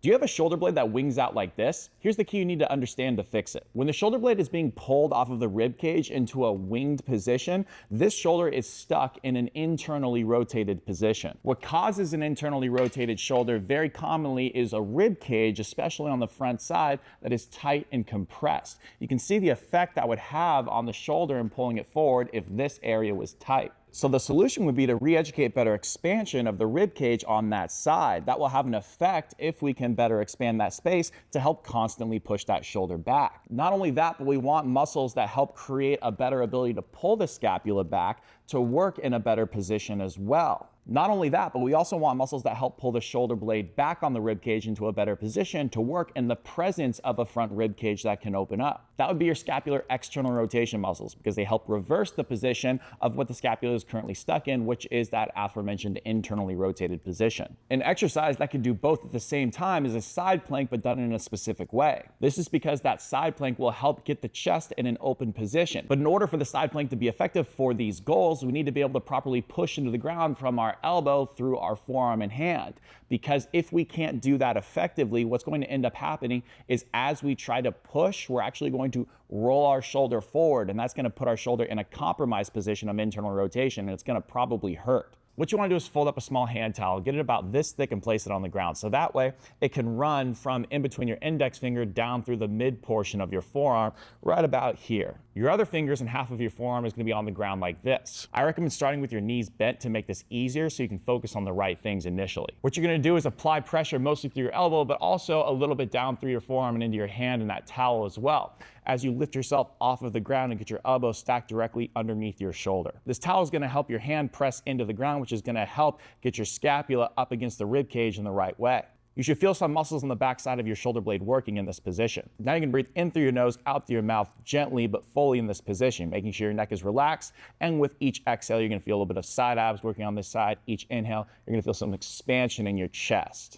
Do you have a shoulder blade that wings out like this? Here's the key you need to understand to fix it. When the shoulder blade is being pulled off of the rib cage into a winged position, this shoulder is stuck in an internally rotated position. What causes an internally rotated shoulder very commonly is a rib cage, especially on the front side, that is tight and compressed. You can see the effect that would have on the shoulder and pulling it forward if this area was tight. So the solution would be to re-educate better expansion of the rib cage on that side. That will have an effect if we can better expand that space to help constantly push that shoulder back. Not only that, but we want muscles that help create a better ability to pull the scapula back to work in a better position as well. Not only that, but we also want muscles that help pull the shoulder blade back on the rib cage into a better position to work in the presence of a front rib cage that can open up. That would be your scapular external rotation muscles because they help reverse the position of what the scapula is currently stuck in, which is that aforementioned internally rotated position. An exercise that can do both at the same time is a side plank, but done in a specific way. This is because that side plank will help get the chest in an open position. But in order for the side plank to be effective for these goals, we need to be able to properly push into the ground from our elbow through our forearm and hand. Because if we can't do that effectively, what's going to end up happening is as we try to push, we're actually going to roll our shoulder forward, and that's going to put our shoulder in a compromised position of internal rotation, and it's going to probably hurt. What you want to do is fold up a small hand towel, get it about this thick and place it on the ground. So that way it can run from in between your index finger down through the mid portion of your forearm, right about here. Your other fingers and half of your forearm is going to be on the ground like this. I recommend starting with your knees bent to make this easier so you can focus on the right things initially. What you're going to do is apply pressure mostly through your elbow, but also a little bit down through your forearm and into your hand and that towel as well, as you lift yourself off of the ground and get your elbow stacked directly underneath your shoulder. This towel is going to help your hand press into the ground, which is going to help get your scapula up against the rib cage in the right way. You should feel some muscles on the back side of your shoulder blade working in this position. Now you can breathe in through your nose, out through your mouth, gently but fully in this position, making sure your neck is relaxed. And with each exhale, you're going to feel a little bit of side abs working on this side. Each inhale, you're going to feel some expansion in your chest.